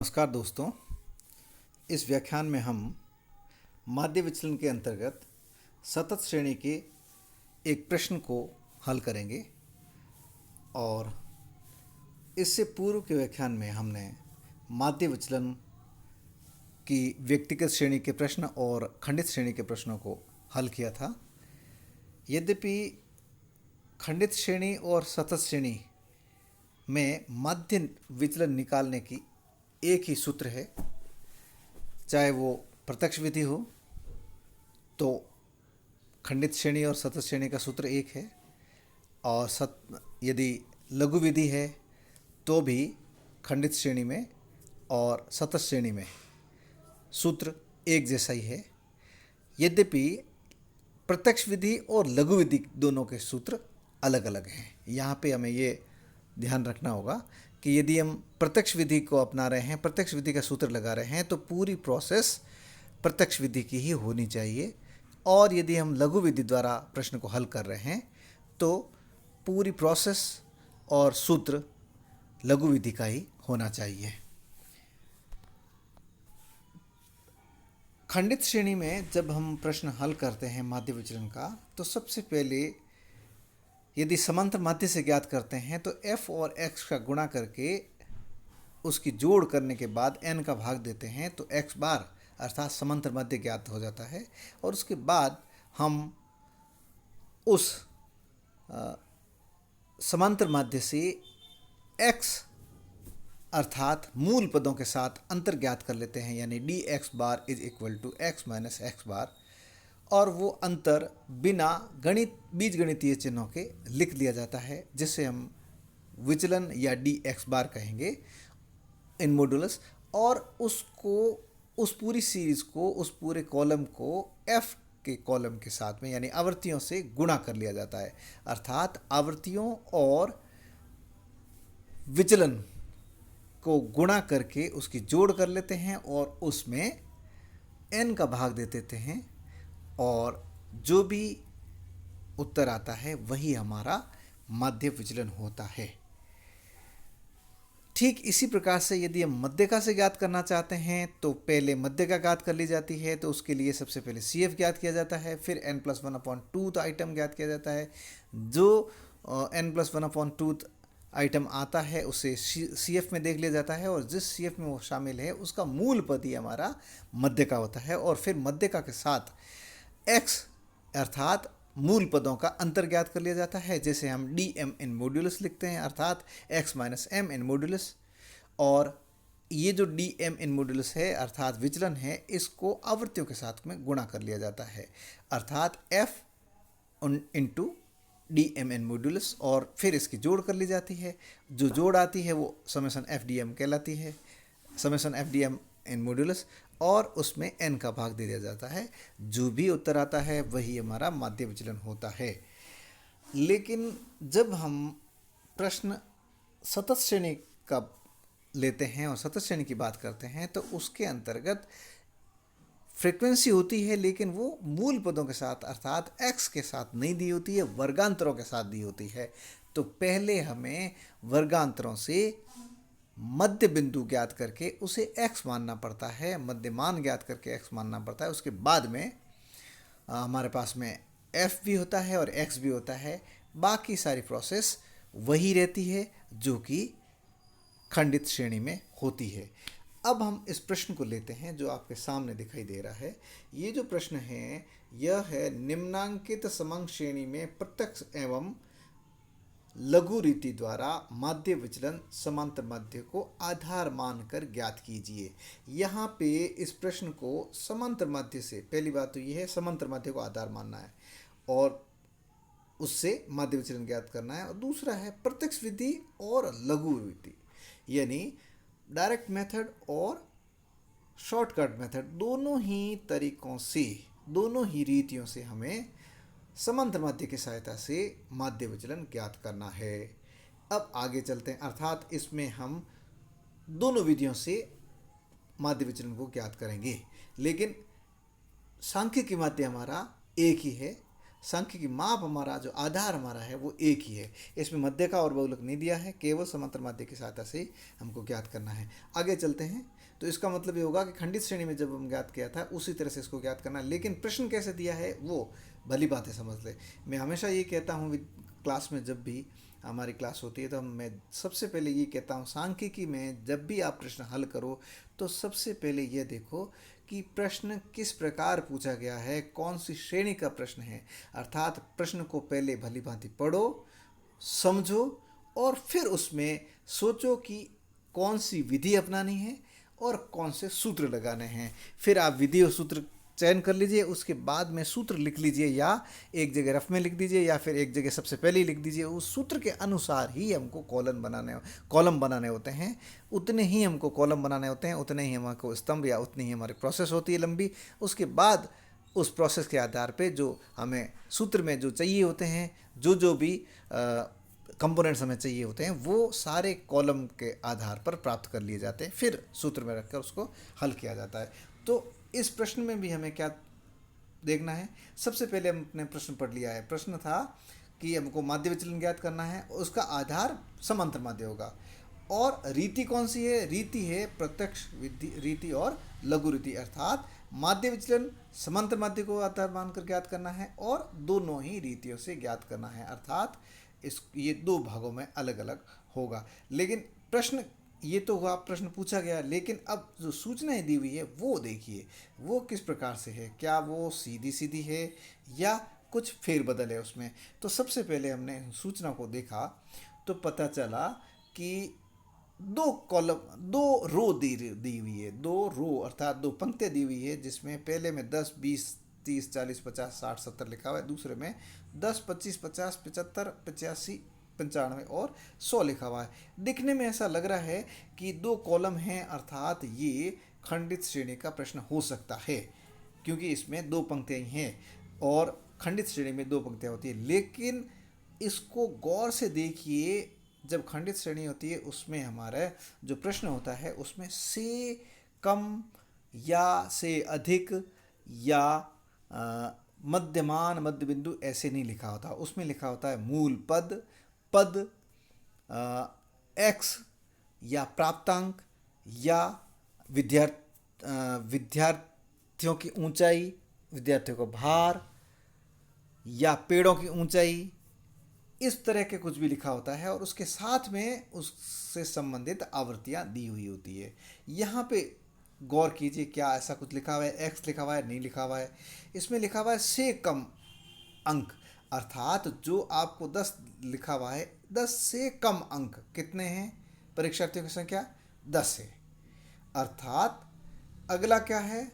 नमस्कार दोस्तों। इस व्याख्यान में हम माध्य विचलन के अंतर्गत सतत श्रेणी के एक प्रश्न को हल करेंगे। और इससे पूर्व के व्याख्यान में हमने माध्य विचलन की व्यक्तिगत श्रेणी के प्रश्न और खंडित श्रेणी के प्रश्नों को हल किया था। यद्यपि खंडित श्रेणी और सतत श्रेणी में माध्य विचलन निकालने की एक ही सूत्र है, चाहे वो प्रत्यक्ष विधि हो तो खंडित श्रेणी और सतत श्रेणी का सूत्र एक है, और यदि लघु विधि है तो भी खंडित श्रेणी में और सतत श्रेणी में सूत्र एक जैसा ही है। यद्यपि प्रत्यक्ष विधि और लघु विधि दोनों के सूत्र अलग अलग हैं। यहाँ पे हमें ये ध्यान रखना होगा कि यदि हम प्रत्यक्ष विधि को अपना रहे हैं, प्रत्यक्ष विधि का सूत्र लगा रहे हैं, तो पूरी प्रोसेस प्रत्यक्ष विधि की ही होनी चाहिए। और यदि हम लघु विधि द्वारा प्रश्न को हल कर रहे हैं तो पूरी प्रोसेस और सूत्र लघु विधि का ही होना चाहिए। खंडित श्रेणी में जब हम प्रश्न हल करते हैं माध्य विचलन का, तो सबसे पहले यदि समांतर माध्य से ज्ञात करते हैं तो f और x का गुणा करके उसकी जोड़ करने के बाद n का भाग देते हैं तो x बार अर्थात समांतर माध्य ज्ञात हो जाता है। और उसके बाद हम उस समांतर माध्य से x अर्थात मूल पदों के साथ अंतर ज्ञात कर लेते हैं, यानी dx bar is equal to x minus x bar. और वो अंतर बिना बीजगणितीय चिन्हों के लिख दिया जाता है, जिसे हम विचलन या dx बार कहेंगे इन मॉडुलस। और उसको उस पूरी सीरीज को, उस पूरे कॉलम को f के कॉलम के साथ में यानी आवृत्तियों से गुणा कर लिया जाता है। अर्थात आवृत्तियों और विचलन को गुणा करके उसकी जोड़ कर लेते हैं और उसमें n का भाग दे देते हैं, और जो भी उत्तर आता है वही हमारा माध्य विचलन होता है। ठीक इसी प्रकार से यदि हम मध्यका से ज्ञात करना चाहते हैं तो पहले मध्यका ज्ञात कर ली जाती है। तो उसके लिए सबसे पहले CF ज्ञात किया जाता है, फिर n+1/2 आइटम ज्ञात किया जाता है। जो n+1/2 आइटम आता है उसे CF में देख लिया जाता है, और जिस CF में वो शामिल है उसका मूल पद ही हमारा मध्यका होता है। और फिर मध्यका के साथ x अर्थात मूल पदों का अंतर ज्ञात कर लिया जाता है, जैसे हम dm इन मॉड्यूलस लिखते हैं, अर्थात x माइनस m इन मॉड्यूलस। और ये जो dm इन मॉड्यूलस है अर्थात विचलन है, इसको आवृत्तियों के साथ में गुणा कर लिया जाता है, अर्थात f इंटू dm इन मॉड्यूलस। और फिर इसकी जोड़ कर ली जाती है। जो जोड़ आती है वो समेशन fdm कहलाती है, समेशन fdm इन मॉड्यूलस। और उसमें n का भाग दे दिया जाता है। जो भी उत्तर आता है वही हमारा माध्य विचलन होता है। लेकिन जब हम प्रश्न सतत श्रेणी का लेते हैं और सतत श्रेणी की बात करते हैं तो उसके अंतर्गत फ्रीक्वेंसी होती है, लेकिन वो मूल पदों के साथ अर्थात x के साथ नहीं दी होती है, वर्गांतरों के साथ दी होती है। तो पहले हमें वर्गांतरों से मध्य बिंदु ज्ञात करके उसे x मानना पड़ता है, मध्यमान ज्ञात करके x मानना पड़ता है। उसके बाद में हमारे पास में f भी होता है और x भी होता है। बाकी सारी प्रोसेस वही रहती है जो कि खंडित श्रेणी में होती है। अब हम इस प्रश्न को लेते हैं जो आपके सामने दिखाई दे रहा है। ये जो प्रश्न है यह है निम्नांकित समंग श्रेणी में प्रत्यक्ष एवं लघु रीति द्वारा माध्य विचलन समांतर माध्य को आधार मानकर ज्ञात कीजिए। यहाँ पे इस प्रश्न को समांतर माध्य से, पहली बात तो ये है समांतर माध्य को आधार मानना है और उससे माध्य विचलन ज्ञात करना है। और दूसरा है प्रत्यक्ष विधि और लघु विधि, यानी डायरेक्ट मेथड और शॉर्टकट मेथड, दोनों ही तरीकों से, दोनों ही रीतियों से हमें समांतर माध्य की सहायता से माध्य विचलन ज्ञात करना है। अब आगे चलते हैं, अर्थात इसमें हम दोनों विधियों से माध्य विचलन को ज्ञात करेंगे। लेकिन सांख्यिकी माध्य हमारा एक ही है, सांख्यिकी माप हमारा जो आधार हमारा है वो एक ही है। इसमें मध्य का और बहुलक नहीं दिया है, केवल समांतर माध्य की सहायता से हमको ज्ञात करना है। आगे चलते हैं। तो इसका मतलब ये होगा कि खंडित श्रेणी में जब हम ज्ञात किया था उसी तरह से इसको ज्ञात करना, लेकिन प्रश्न कैसे दिया है वो भली बात है समझ ले। मैं हमेशा ये कहता हूँ क्लास में, जब भी हमारी क्लास होती है तो मैं सबसे पहले ये कहता हूँ, सांख्यिकी में जब भी आप प्रश्न हल करो तो सबसे पहले ये देखो कि प्रश्न किस प्रकार पूछा गया है, कौन सी श्रेणी का प्रश्न है। अर्थात प्रश्न को पहले भली भांति पढ़ो, समझो और फिर उसमें सोचो कि कौन सी विधि अपनानी है और कौन से सूत्र लगाने हैं। फिर आप विधि और सूत्र चयन कर लीजिए, उसके बाद में सूत्र लिख लीजिए, या एक जगह रफ में लिख दीजिए या फिर एक जगह सबसे पहले ही लिख दीजिए। उस सूत्र के अनुसार ही हमको कॉलम बनाने होते हैं, उतने ही हमको कॉलम बनाने होते हैं, उतने ही हमको स्तंभ या उतनी ही हमारी प्रोसेस होती है लंबी। उसके बाद उस प्रोसेस के आधार पे जो हमें सूत्र में जो चाहिए होते हैं, जो भी कंपोनेंट्स हमें चाहिए होते हैं, वो सारे कॉलम के आधार पर प्राप्त कर लिए जाते हैं, फिर सूत्र में रखकर उसको हल किया जाता है। तो इस प्रश्न में भी हमें क्या देखना है, सबसे पहले हमने प्रश्न पढ़ लिया है। प्रश्न था कि हमको माध्य विचलन ज्ञात करना है, उसका आधार समांतर माध्य होगा। और रीति कौन सी है? रीति है प्रत्यक्ष रीति और लघु रीति, अर्थात माध्य विचलन समांतर माध्य को आधार मानकर ज्ञात करना है और दोनों ही रीतियों से ज्ञात करना है, अर्थात ये दो भागों में अलग अलग होगा। लेकिन प्रश्न ये तो हुआ, प्रश्न पूछा गया, लेकिन अब जो सूचनाएं दी हुई है वो देखिए वो किस प्रकार से है, क्या वो सीधी सीधी है या कुछ फेरबदल है उसमें। तो सबसे पहले हमने सूचना को देखा तो पता चला कि दो कॉलम, दो रो दी हुई है, दो रो अर्थात दो पंक्तियाँ दी हुई है, जिसमें पहले में 10, 20, 30, 40, 50, 60, 70 लिखा हुआ है, दूसरे में 10, 25, 50, 75, 85, 95 और 100 लिखा हुआ है। दिखने में ऐसा लग रहा है कि दो कॉलम हैं, अर्थात ये खंडित श्रेणी का प्रश्न हो सकता है, क्योंकि इसमें दो पंक्तियाँ ही हैं और खंडित श्रेणी में दो पंक्तियाँ होती है। लेकिन इसको गौर से देखिए, जब खंडित श्रेणी होती है उसमें हमारा जो प्रश्न होता है उसमें से कम या से अधिक या मध्यमान मध्य बिंदु ऐसे नहीं लिखा होता, उसमें लिखा होता है मूल पद, पद, एक्स या प्राप्तांक या विद्यार्थियों की ऊंचाई, विद्यार्थियों का भार या पेड़ों की ऊंचाई, इस तरह के कुछ भी लिखा होता है और उसके साथ में उससे संबंधित आवृत्तियां दी हुई होती है। यहाँ पे गौर कीजिए, क्या ऐसा कुछ लिखा हुआ है? एक्स लिखा हुआ है? नहीं लिखा हुआ है। इसमें लिखा हुआ है से कम अंक, अर्थात जो आपको 10 लिखा हुआ है, 10 से कम अंक कितने हैं? परीक्षार्थियों की संख्या 10 है। अर्थात अगला क्या है?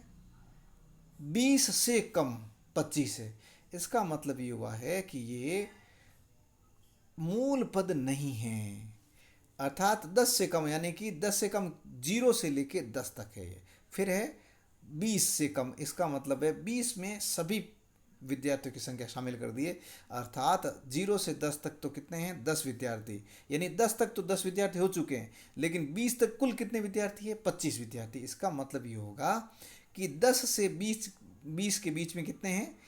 20 से कम 25 है। इसका मतलब ये हुआ है कि ये मूल पद नहीं है, अर्थात 10 से कम, यानी कि 10 से कम 0 से लेके 10 तक है ये। फिर है 20 से कम, इसका मतलब है 20 में सभी विद्यार्थियों की संख्या शामिल कर दिए, अर्थात 0 से 10 तक तो कितने हैं? 10 विद्यार्थी, यानी 10 तक तो 10 विद्यार्थी हो चुके हैं, लेकिन 20 तक कुल कितने विद्यार्थी है? 25 विद्यार्थी। इसका मतलब ये होगा कि 10 से 20 के बीच में कितने हैं?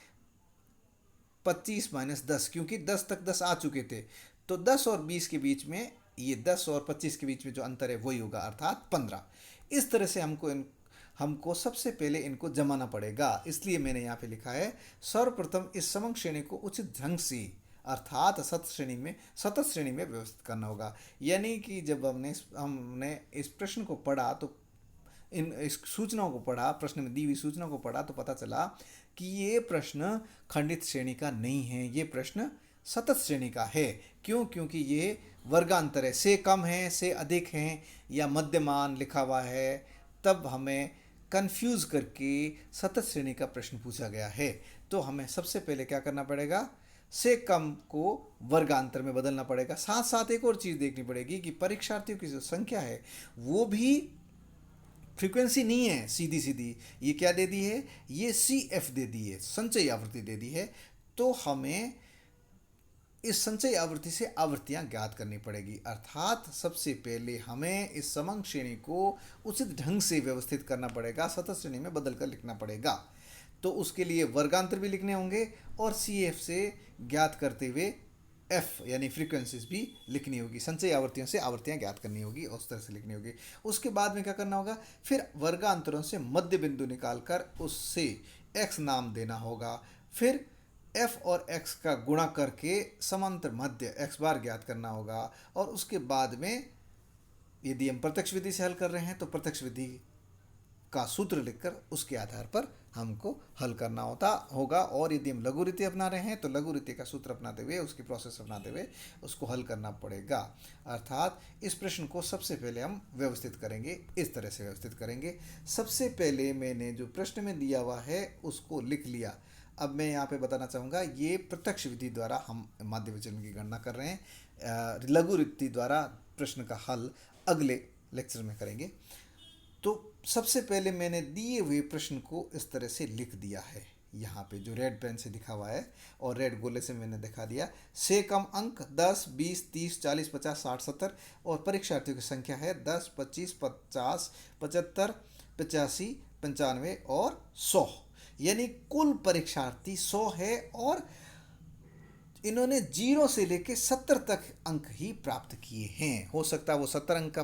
25 - 10, क्योंकि 10 तक 10 आ चुके थे, तो 10 और 20 के बीच में, ये 10 और 25 के बीच में जो अंतर है वही होगा, अर्थात 15। इस तरह से हमको सबसे पहले इनको जमाना पड़ेगा। इसलिए मैंने यहाँ पे लिखा है सर्वप्रथम इस समंग श्रेणी को उचित ढंग से, अर्थात सतत श्रेणी में व्यवस्थित करना होगा। यानी कि जब हमने इस प्रश्न को पढ़ा तो इस सूचनाओं को पढ़ा, प्रश्न में दी हुई सूचनाओं को पढ़ा तो पता चला कि ये प्रश्न खंडित श्रेणी का नहीं है, ये प्रश्न सतत श्रेणी का है। क्यों? क्योंकि ये वर्गांतर है, से कम है, से अधिक हैं या मध्यमान लिखा हुआ है, तब हमें कंफ्यूज करके सतत श्रेणी का प्रश्न पूछा गया है। तो हमें सबसे पहले क्या करना पड़ेगा? से कम को वर्गांतर में बदलना पड़ेगा। साथ साथ एक और चीज़ देखनी पड़ेगी कि परीक्षार्थियों की जो संख्या है वो भी फ्रीक्वेंसी नहीं है सीधी सीधी, ये क्या दे दी है? ये CF दे दी है, संचयी आवृत्ति दे दी है। तो हमें इस संचयी आवृत्ति से आवृत्तियां ज्ञात करनी पड़ेगी, अर्थात सबसे पहले हमें इस समंग श्रेणी को उचित ढंग से व्यवस्थित करना पड़ेगा, सतत श्रेणी में बदल कर लिखना पड़ेगा। तो उसके लिए वर्गांतर भी लिखने होंगे और CF से ज्ञात करते हुए एफ यानी फ्रीक्वेंसीज भी लिखनी होगी, संचयी आवर्तियों से आवर्तियाँ ज्ञात करनी होगी, उस तरह से लिखनी होगी। उसके बाद में क्या करना होगा, फिर वर्गांतरों से मध्य बिंदु निकालकर उससे एक्स नाम देना होगा। फिर एफ और एक्स का गुणा करके समांतर मध्य एक्स बार ज्ञात करना होगा। और उसके बाद में यदि हम प्रत्यक्ष विधि से हल कर रहे हैं तो प्रत्यक्ष विधि का सूत्र लिखकर उसके आधार पर हमको हल करना होगा। और यदि हम लघु रीति अपना रहे हैं तो लघु रीति का सूत्र अपनाते हुए, उसकी प्रोसेस अपनाते हुए उसको हल करना पड़ेगा। अर्थात इस प्रश्न को सबसे पहले हम व्यवस्थित करेंगे, इस तरह से व्यवस्थित करेंगे। सबसे पहले मैंने जो प्रश्न में दिया हुआ है उसको लिख लिया। अब मैं यहाँ पे बताना चाहूँगा, ये प्रत्यक्ष विधि द्वारा हम माध्य विचलन की गणना कर रहे हैं। लघु रीति द्वारा प्रश्न का हल अगले लेक्चर में करेंगे। तो सबसे पहले मैंने दिए हुए प्रश्न को इस तरह से लिख दिया है, यहाँ पे जो रेड पेन से लिखा हुआ है और रेड गोले से मैंने दिखा दिया। से कम अंक 10, 20, 30, 40, 50, 60, 70 और परीक्षार्थियों की संख्या है 10, 25, 50, 75, 85, 95 और 100। यानी कुल परीक्षार्थी 100 है और इन्होंने 0 से लेकर 70 तक अंक ही प्राप्त किए हैं। हो सकता है वो 70 अंक का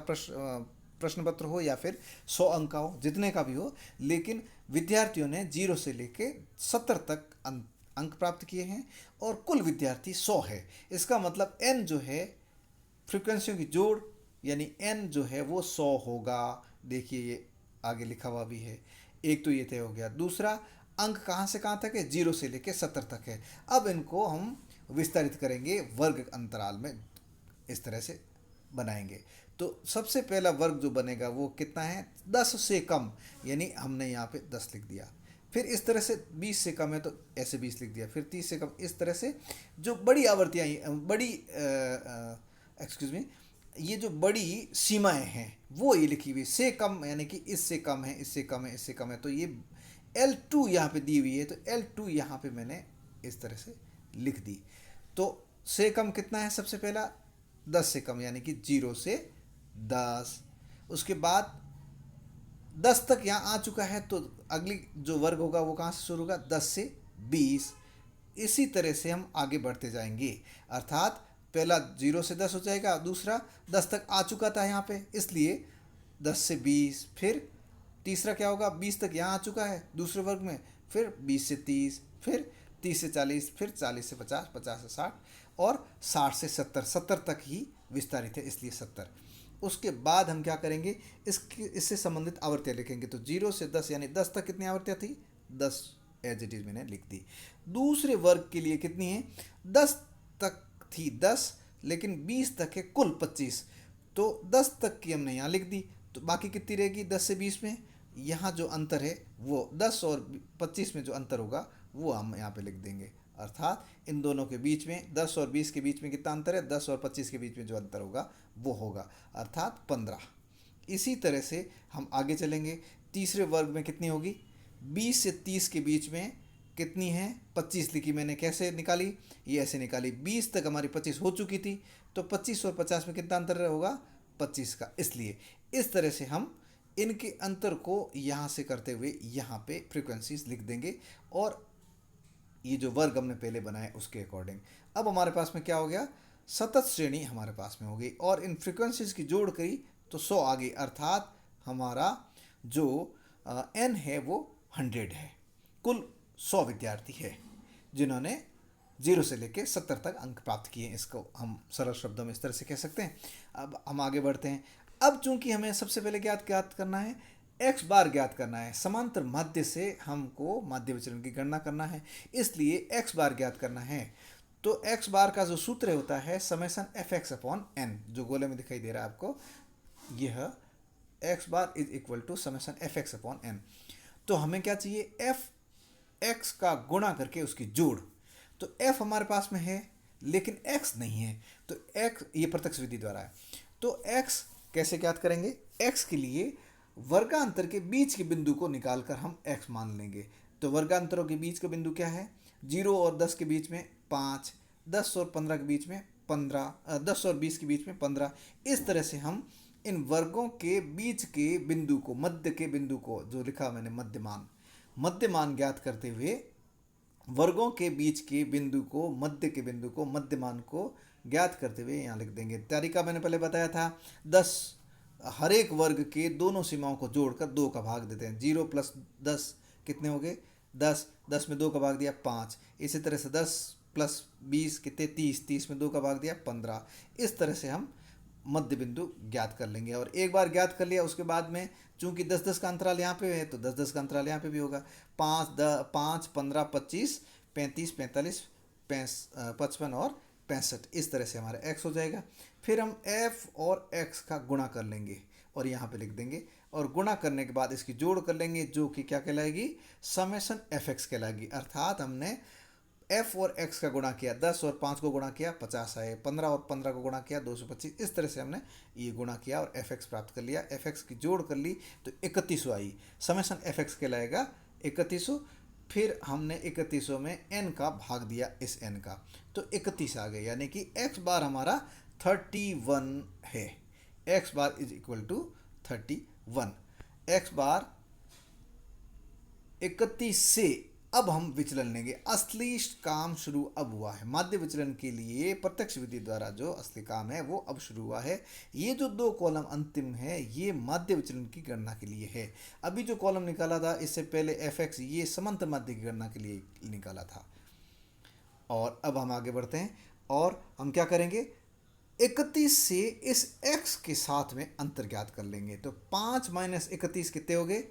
प्रश्न पत्र हो या फिर 100 अंक का हो, जितने का भी हो, लेकिन विद्यार्थियों ने 0 से लेकर 70 तक अंक प्राप्त किए हैं और कुल विद्यार्थी 100 है। इसका मतलब n जो है फ्रीक्वेंसियों की जोड़ यानी n जो है वो 100 होगा। देखिए ये आगे लिखा हुआ भी है। एक तो ये तय हो गया। दूसरा, अंक कहाँ से कहाँ तक है, 0 से लेकर 70 तक है। अब इनको हम विस्तारित करेंगे वर्ग अंतराल में, इस तरह से बनाएंगे। तो सबसे पहला वर्ग जो बनेगा वो कितना है, 10 से कम, यानी हमने यहाँ पे 10 लिख दिया। फिर इस तरह से 20 से कम है तो ऐसे 20 लिख दिया। फिर 30 से कम, इस तरह से जो बड़ी आवर्तियाँ बड़ी एक्सक्यूज मी ये जो बड़ी सीमाएं हैं वो ये लिखी हुई। से कम यानी कि इससे कम है, इससे कम है, इससे कम है, तो ये L2 यहाँ पे दी हुई है, तो L2 यहाँ पे मैंने इस तरह से लिख दी। तो से कम कितना है, सबसे पहला 10 से कम यानी कि 0 से 10। उसके बाद 10 तक यहाँ आ चुका है तो अगली जो वर्ग होगा वो कहाँ से शुरू होगा, 10 से 20। इसी तरह से हम आगे बढ़ते जाएंगे। अर्थात पहला 0 से 10 हो जाएगा, दूसरा 10 तक आ चुका था यहाँ पे इसलिए 10 से 20। फिर तीसरा क्या होगा, 20 तक यहाँ आ चुका है दूसरे वर्ग में, फिर 20 से 30, फिर 30 से 40, फिर 40 से 50, 50 से 60 और 60 से 70, 70 तक ही विस्तारित है इसलिए 70। उसके बाद हम क्या करेंगे, इससे संबंधित आवर्तियाँ लिखेंगे। तो 0 से 10 यानी 10 तक कितनी आवर्तियाँ थी, 10 एज इट इज मैंने लिख दी। दूसरे वर्ग के लिए कितनी है, 10 तक थी 10, लेकिन 20 तक है कुल 25, तो 10 तक की हमने यहाँ लिख दी। तो बाकी कितनी रहेगी, 10 से 20 में यहाँ जो अंतर है वो 10 और 25 में जो अंतर होगा वो हम यहाँ पे लिख देंगे। अर्थात इन दोनों के बीच में 10 और 20 के बीच में कितना अंतर है, 10 और 25 के बीच में जो अंतर होगा वो होगा अर्थात 15। इसी तरह से हम आगे चलेंगे। तीसरे वर्ग में कितनी होगी, 20 से 30 के बीच में कितनी है, 25 लिखी मैंने। कैसे निकाली, ये ऐसे निकाली। 20 तक हमारी 25 हो चुकी थी तो 25 और 50 में कितना अंतर होगा, 25 का। इसलिए इस तरह से हम इनके अंतर को यहाँ से करते हुए यहाँ पे फ्रीक्वेंसीज लिख देंगे और ये जो वर्ग हमने पहले बनाए उसके अकॉर्डिंग। अब हमारे पास में क्या हो गया, सतत श्रेणी हमारे पास में हो गई और इन फ्रीक्वेंसीज की जोड़ करी तो 100 आ गई। अर्थात हमारा जो n है वो 100 है। कुल 100 विद्यार्थी है जिन्होंने 0 से लेकर 70 तक अंक प्राप्त किए। इसको हम सरल शब्दों में इस तरह से कह सकते हैं। अब हम आगे बढ़ते हैं। अब चूंकि हमें सबसे पहले ज्ञात करना है, x बार ज्ञात करना है, समांतर माध्य से हमको माध्य विचलन की गणना करना है, इसलिए x बार ज्ञात करना है। तो x बार का जो सूत्र होता है समेसन fx अपॉन n, जो गोले में दिखाई दे रहा है आपको, यह x bar is equal to summation fx upon n। तो हमें क्या चाहिए, f x का गुणा करके उसकी जोड़। तो f हमारे पास में है लेकिन x नहीं है, तो x ये प्रत्यक्ष विधि द्वारा है। तो x कैसे ज्ञात करेंगे, x के लिए वर्गांतर के बीच के बिंदु को निकालकर हम x मान लेंगे। तो वर्गांतरों के बीच का बिंदु क्या है, 0 और 10 के बीच में 5, 10 और 15 के बीच में 15, 10 और 20 के बीच में 15। इस तरह से हम इन वर्गों के बीच के बिंदु को, मध्य के बिंदु को, जो लिखा मैंने मध्यमान ज्ञात करते हुए वर्गों के बीच के बिंदु को, मध्य के बिंदु को, मध्यमान को ज्ञात करते हुए यहाँ लिख देंगे। तरीका मैंने पहले बताया था, 10 हर एक वर्ग के दोनों सीमाओं को जोड़कर 2 का भाग देते हैं। 0 + 10 कितने हो गए? 10। 10 में 2 का भाग दिया 5। इसी तरह से 10 + 20 कितने? 30। 30 में 2 का भाग दिया 15। इस तरह से हम मध्य बिंदु ज्ञात कर लेंगे। और एक बार ज्ञात कर लिया उसके बाद में चूंकि 10-10 का अंतराल यहाँ पे है तो 10-10 का अंतराल यहाँ पे भी होगा। 5, 15, 25, 35, 45, 55 और 65। इस तरह से हमारा x हो जाएगा। फिर हम f और x का गुणा कर लेंगे और यहाँ पे लिख देंगे, और गुणा करने के बाद इसकी जोड़ कर लेंगे जो कि क्या कहलाएगी? समेशन fx कहलाएगी। अर्थात हमने f और x का गुणा किया, 10 और 5 को गुणा किया 50 आए, 15 और 15 को गुणा किया 225। इस तरह से हमने ये गुणा किया और fx प्राप्त कर लिया। fx की जोड़ कर ली तो 3100 आई। समेशन fx कहलाएगा 3100। फिर हमने 3100 में n का भाग दिया, इस n का, तो 31 आ गए, यानी कि x बार हमारा 31 है। x bar is equal to 31। x bar 31 से अब हम विचलन लेंगे। असली काम शुरू अब हुआ है। माध्य विचलन के लिए प्रत्यक्ष विधि द्वारा जो असली काम है वो अब शुरू हुआ है। ये जो 2 कॉलम अंतिम है ये माध्य विचलन की गणना के लिए है। अभी जो कॉलम निकाला था इससे पहले fx, ये समांतर माध्य की गणना के लिए निकाला था। और अब हम आगे बढ़ते हैं और हम क्या करेंगे? 31 से इस x के साथ में अंतर ज्ञात कर लेंगे। तो 5 - 31 कितने हो गए?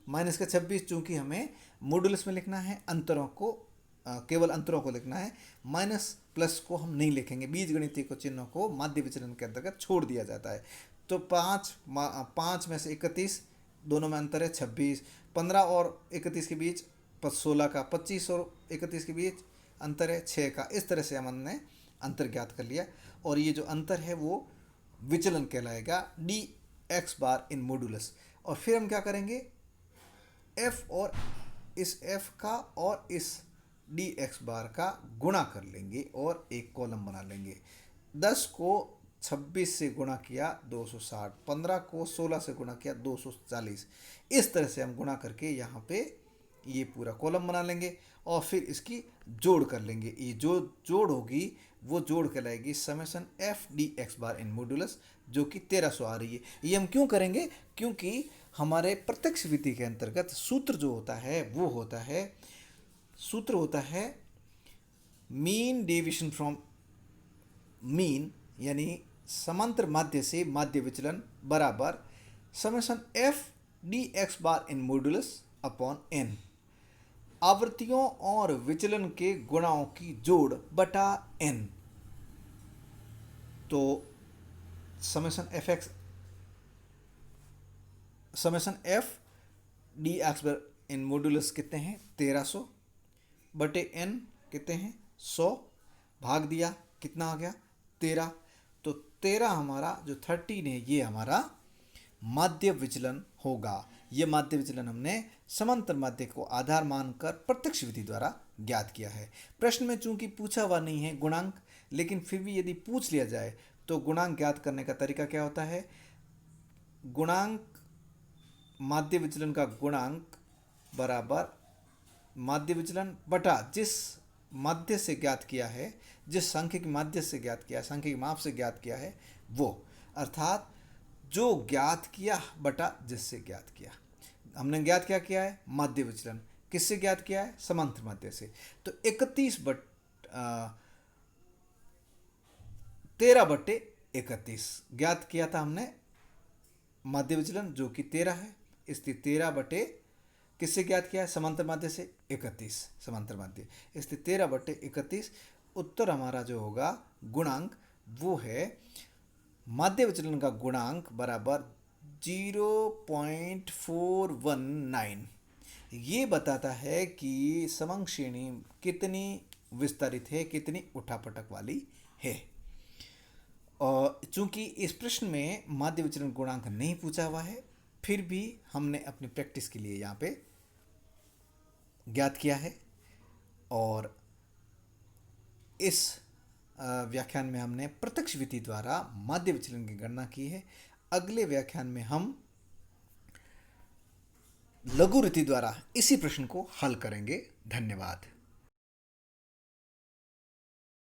माइनस का 26। चूंकि हमें मॉडुलस में लिखना है, अंतरों को केवल अंतरों को लिखना है, माइनस प्लस को हम नहीं लिखेंगे। बीजगणितीय को चिन्हों को माध्य विचलन के अंतर्गत छोड़ दिया जाता है। तो 5 में से 31, दोनों में अंतर है 26। 15 और 31 के बीच 16 का, 25 और 31 के बीच अंतर है 6 का। इस तरह से हमने अंतर ज्ञात कर लिया और ये जो अंतर है वो विचलन कहलाएगा, dx बार इन मॉडुलस। और फिर हम क्या करेंगे? f और इस f का और इस dx बार का गुणा कर लेंगे और एक कॉलम बना लेंगे। 10 को 26 से गुणा किया 260, 15 को 16 से गुणा किया 240। इस तरह से हम गुणा करके यहाँ पे ये पूरा कॉलम बना लेंगे और फिर इसकी जोड़ कर लेंगे। ये जो जोड़ होगी वो जोड़ कहलाएगी समेशन f dx बार इन मॉडुलस, जो कि 1300 आ रही है। ये हम क्यों करेंगे? क्योंकि हमारे प्रत्यक्ष विधि के अंतर्गत सूत्र जो होता है वो होता है मीन डेविएशन फ्रॉम मीन, यानी समांतर माध्य से माध्य विचलन बराबर समेशन f dx बार इन मॉडुलस अपॉन n, आवृत्तियों और विचलन के गुणाओं की जोड़ बटा n। तो समेशन f dx बार इन मॉडुलस कितने हैं? 1300 बटे n कितने हैं? 100। भाग दिया कितना आ गया? 13। तो 13 हमारा जो 13 है ये हमारा माध्य विचलन होगा। ये माध्य विचलन हमने समांतर माध्य को आधार मानकर प्रत्यक्ष विधि द्वारा ज्ञात किया है। प्रश्न में चूंकि पूछा हुआ नहीं है गुणांक, लेकिन फिर भी यदि पूछ लिया जाए तो गुणांक ज्ञात करने का तरीका क्या होता है? गुणांक, माध्य विचलन का गुणांक बराबर माध्य विचलन बटा जिस माध्य से ज्ञात किया है, जिस सांख्यिक माध्य से ज्ञात किया, सांख्यिक माप से ज्ञात किया है वो, अर्थात जो ज्ञात किया बटा जिससे ज्ञात किया। हमने ज्ञात क्या किया है? माध्य विचलन। किससे ज्ञात किया है? समांतर माध्य से। तो 13/31 ज्ञात किया था हमने माध्य विचलन, जो कि 13 है। इसलिए 13 बटे किससे ज्ञात किया है? समांतर माध्य से 31, समांतर माध्य। इसलिए 13/31 उत्तर हमारा जो होगा गुणांक वो है माध्य विचलन का गुणांक बराबर 0.419। ये बताता है कि समंग श्रेणी कितनी विस्तारित है, कितनी उठापटक वाली है। और चूंकि इस प्रश्न में माध्य विचलन गुणांक नहीं पूछा हुआ है, फिर भी हमने अपनी प्रैक्टिस के लिए यहाँ पे ज्ञात किया है। और इस व्याख्यान में हमने प्रत्यक्ष विधि द्वारा माध्य विचलन की गणना की है। अगले व्याख्यान में हम लघु रीति द्वारा इसी प्रश्न को हल करेंगे। धन्यवाद।